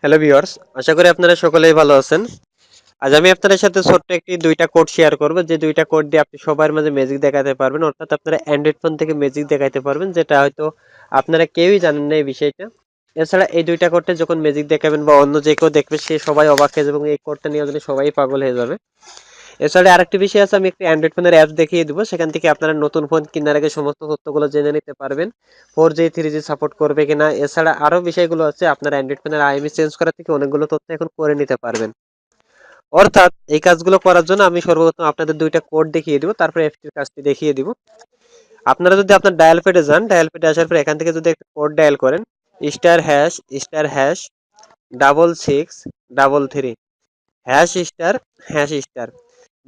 Hello viewers, আশা করি আপনারা সকলেই ভালো আছেন। আজ আমি আপনাদের সাথে ছোট্ট একটি ২টা কোড শেয়ার করব। যে ২টা কোড দিয়ে আপনি সবার মাঝে ম্যাজিক দেখাতে পারবেন। অর্থাৎ আপনারা অ্যান্ড্রয়েড ফোন থেকে ম্যাজিক দেখাইতে পারবেন, যেটা হয়তো আপনারা কেউই জানেন না এই বিষয়টা। এছাড়া এই ২টা কোডে যখন ম্যাজিক দেখাবেন বা অন্য যে কেউ দেখবে সে সবাই অবাক হয়ে যাবে এবং এই কোডটা নেওয়ার জন্য সবাই পাগল হয়ে যাবে। এছাড়া আরেকটি বিষয় আছে, আমি একটি অ্যান্ড্রয়েড ফোনের অ্যাপস দেখিয়ে দিব। সেখান থেকে আপনারা নতুন ফোন কেনার আগে সমস্ত তথ্যগুলো জেনে নিতে পারবেন। 4G 3G সাপোর্ট করবে কিনা, এছাড়া আরো বিষয়গুলো আছে। আপনার অ্যান্ড্রয়েড ফোনের আইএমই চেঞ্জ করা থেকে অনেকগুলো তথ্য এখন করে নিতে পারবেন। অর্থাৎ এই কাজগুলো করার জন্য আমি সর্বপ্রথম আপনাদের ২টা কোড দেখিয়ে দিব, তারপরে অ্যাপটির কাজটি দেখিয়ে দিব। আপনারা যদি আপনার ডায়াল প্যাডে যান, ডায়াল প্যাডে আসার পর এখান থেকে যদি একটা কোড ডায়াল করেন, *# ডাবল সিক্স ডাবল থ্রি #*#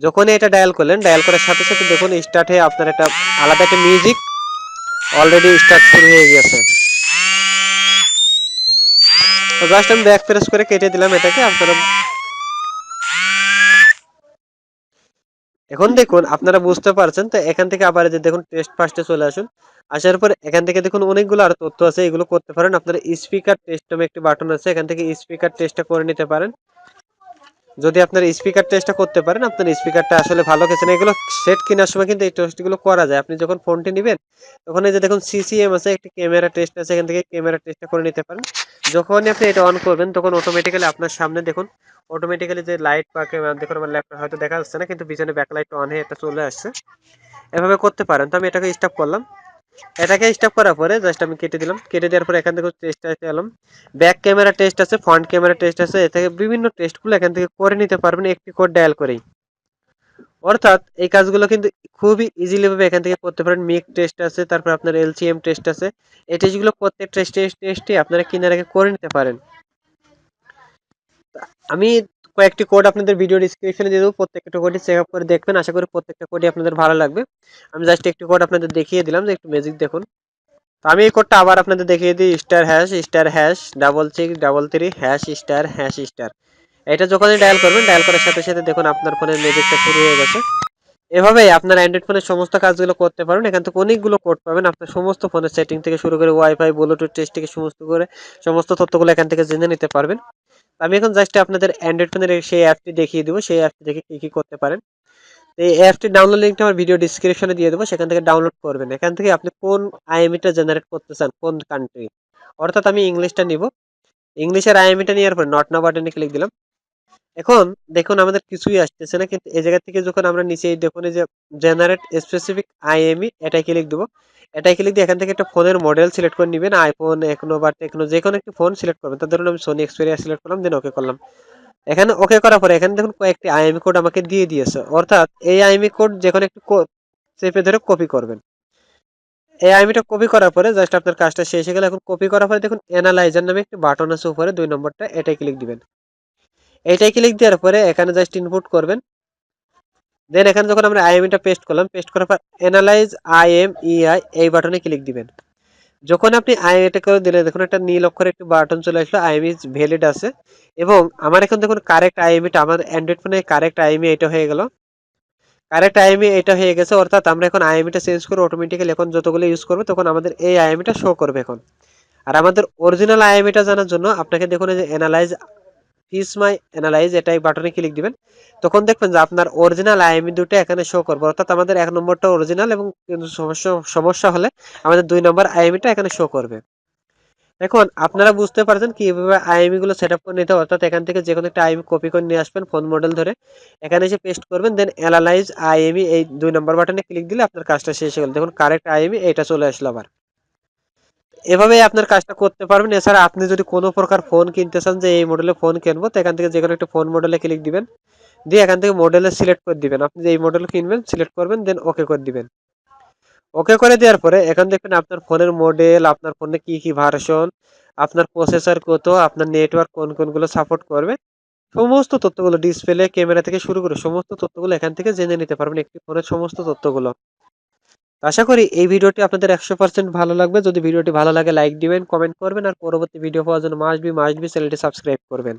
যখনই এটা ডায়াল করলেন, ডায়াল করার সাথে সাথে দেখুন স্টার্ট হয়ে আপনার একটা আলাদা একটা মিউজিক অলরেডি স্টার্ট শুরু হয়ে গেছে। তো জাস্ট আমি ব্যাক প্রেস করে কেটে দিলাম এটাকে। আপনারা এখন দেখুন, আপনারা বুঝতে পারছেন তো। এখান থেকে আবার যে দেখুন টেস্ট ফার্স্টে চলে আসুন। আসার পর এখান থেকে দেখুন অনেকগুলো আর তথ্য আছে, এগুলো করতে পারেন। আপনারা স্পিকার টেস্ট নামে একটি বাটন আছে, এখান থেকে স্পিকার টেস্টটা করে নিতে পারেন। যদি আপনার স্পিকার টেস্টটা করতে পারেন, আপনার স্পিকারটা আসলে ভালো গেছে না, এগুলো সেট কেনার সময় কিন্তু এই টেস্টগুলো করা যায়। আপনি যখন ফোনটি নেবেন তখন এই যে দেখুন সিসিএম আছে, একটি ক্যামেরা টেস্ট আছে, এখান থেকে ক্যামেরা টেস্টটা করে নিতে পারেন। যখনই আপনি এটা অন করবেন তখন অটোমেটিক্যালি আপনার সামনে দেখুন, অটোমেটিক্যালি যে লাইট বা ক্যামেরা দেখুন, আমার ল্যাপটপ হয়তো দেখা যাচ্ছে না কিন্তু পিছনে ব্যাকলাইট অন হয়ে এটা চলে আসছে। এভাবে করতে পারেন। তো আমি এটাকে স্টপ করলাম। এটাকে স্টপ করার পরে জাস্ট আমি কেটে দিলাম। কেটে দেওয়ার পরে এখান থেকে টেস্ট এলাম, ব্যাক ক্যামেরা টেস্ট আছে, ফ্রন্ট ক্যামেরা টেস্ট আছে। এ থেকে বিভিন্ন টেস্টগুলো এখান থেকে করে নিতে পারবেন একটি কোড ডায়াল করেই। অর্থাৎ এই কাজগুলো কিন্তু খুবই ইজিলি ভাবে এখান থেকে করতে পারেন। মিক টেস্ট আছে, তারপর আপনার এলসিএম টেস্ট আছে। এই টেস্টগুলো প্রত্যেক টেস্টে আপনারা কেনার আগে করে নিতে পারেন। আমি কয়েকটি কোড আপনাদের ভিডিও ডিসক্রিপশনে দিয়ে দেবো, প্রত্যেকটা কোডই চেক আপ করে দেখবেন। আশা করি প্রত্যেকটা কোডই আপনাদের ভালো লাগবে। আমি জাস্ট একটি কোড আপনাদের দেখিয়ে দিলাম, যে একটু ম্যাজিক দেখুন। তো আমি এই কোডটা আবার আপনাদের দেখিয়ে দিই, *#*#*333# এটা যখনই ডায়াল করবেন, ডায়াল করার সাথে সাথে দেখুন আপনার ফোনের ম্যাজিকটা শুরু হয়ে গেছে। এভাবেই আপনার অ্যান্ড্রয়েড ফোনের সমস্ত কাজগুলো করতে পারেন। এখান থেকে অনেকগুলো কোড পাবেন। আপনার সমস্ত ফোনের সেটিং থেকে শুরু করে ওয়াইফাই, ব্লুটুথ টেস্ট থেকে সমস্ত তথ্যগুলো এখান থেকে জেনে নিতে পারবেন। আমি এখন জাস্ট আপনাদের অ্যান্ড্রয়েড ফোনের সেই অ্যাপটি দেখিয়ে দিব, সেই অ্যাপটি থেকে কি কি করতে পারেন। এই অ্যাপটির ডাউনলোড লিঙ্কটা আমার ভিডিও ডিসক্রিপশনে দিয়ে দেবো, সেখান থেকে ডাউনলোড করবেন। এখান থেকে আপনি কোন আইএমইটা জেনারেট করতে চান, কোন কান্ট্রি। অর্থাৎ আমি ইংলিশটা নিব। ইংলিশের আইএমইটা নেওয়ার পর নট নাও বাটনে ক্লিক দিলাম। এখন দেখুন আমাদের কিছুই আসতেছে না, কিন্তু এই জায়গা থেকে যখন আমরা নিচে দেখুন এই যে জেনারেট স্পেসিফিক আইএমই, এটাই ক্লিক দেবো। এটাই ক্লিক দিয়ে এখান থেকে একটা ফোনের মডেল সিলেক্ট করে নেবেন, আইফোন, এখনো বা টেকনো, যে কোনো একটি ফোন সিলেক্ট করবেন। তো ধরুন আমি সোনি এক্সপেরিয়া সিলেক্ট করলাম, দেন ওকে করলাম। এখানে ওকে করার পরে এখানে দেখুন কয়েকটি আইএমই কোড আমাকে দিয়ে দিয়েছে। অর্থাৎ এই আইএমই কোড যে কোনো একটি চেপে ধরে কপি করবেন। এই আইএমইটা কপি করার পরে জাস্ট আপনার কাজটা শেষ হয়ে গেল। এখন কপি করার পরে দেখুন অ্যানালাইজার নামে একটি বাটন আছে উপরে 2 নম্বরটা, এটাই ক্লিক দিবেন। এটাই ক্লিক দেওয়ার পরে এখানে জাস্ট ইনপুট করবেন। দেন এখানে যখন আমরা আইএমইটা পেস্ট করলাম, পেস্ট করার পর অ্যানালাইজ আইএমইআই এই বাটনে ক্লিক দিবেন। যখন আপনি আইএমইটা করে দিলে দেখুন একটা নীল অক্ষরে একটি বাটন চলে আসলো, আইএমই ভ্যালিড আছে। এবং আমার এখন দেখুন কারেক্ট আইএমইটা, আমার অ্যান্ড্রয়েড ফোনে কারেক্ট আইএমই এটা হয়ে গেল। কারেক্ট আইএমই এটা হয়ে গেছে। অর্থাৎ আমরা এখন আইএমইটা চেঞ্জ করে অটোমেটিক্যালি এখন যতগুলো ইউজ করবো তখন আমাদের এই আইএমইটা শো করবে এখন। আর আমাদের অরিজিনাল আইএমইটা জানার জন্য আপনাকে দেখুন এই যে অ্যানালাইজ ফিস মাই অ্যানালাইজ, এটাই বাটনে ক্লিক দিবেন। তখন দেখবেন যে আপনার অরিজিনাল আইএমই দুটো এখানে শো করবে। অর্থাৎ আমাদের 1 নম্বরটা অরিজিনাল, এবং কিন্তু সমস্যা হলে আমাদের 2 নম্বর আইএমইটা এখানে শো করবে। এখন আপনারা বুঝতে পারছেন কিভাবে আইএমই গুলো সেট আপ করে নিতে হবে। অর্থাৎ এখান থেকে যে কোনো একটা আইএমই কপি করে নিয়ে আসবেন, ফোন মডেল ধরে এখানে এসে পেস্ট করবেন, দেন অ্যানালাইজ আইএমই এই 2 নম্বর বাটনে ক্লিক দিলে আপনার কাজটা শেষ হয়ে গেল। দেখুন কারেক্ট আইএমই এটা চলে আসলো আবার। এভাবেই আপনার কাজটা করতে পারবেন। এছাড়া আপনি যদি কোনো প্রকার ফোন কিনতে চান, যে এই মডেলের ফোন কিনবো, তো এখান থেকে যে কোনো একটা ফোন মডেলে ক্লিক দিবেন, দিয়ে এখান থেকে মডেলে সিলেক্ট করে দিবেন। আপনি যে এই মডেল কিনবেন সিলেক্ট করবেন, দেন ওকে করে দিবেন। ওকে করে দেওয়ার পরে এখান দেখবেন আপনার ফোনের মডেল, আপনার ফোনে কি কি ভার্সন, আপনার প্রসেসর কত, আপনার নেটওয়ার্ক কোন কোনগুলো সাপোর্ট করবে, সমস্ত তথ্যগুলো ডিসপ্লে, ক্যামেরা থেকে শুরু করে সমস্ত তথ্যগুলো এখান থেকে জেনে নিতে পারবেন, একটি ফোনের সমস্ত তথ্যগুলো। আশা করি এই ভিডিওটি আপনাদের 100% ভালো লাগবে। যদি ভিডিওটি ভালো লাগে লাইক দিবেন, কমেন্ট করবেন, আর পরবর্তী ভিডিও পাওয়ার জন্য মাস্ট বি চ্যানেলটি সাবস্ক্রাইব করবেন।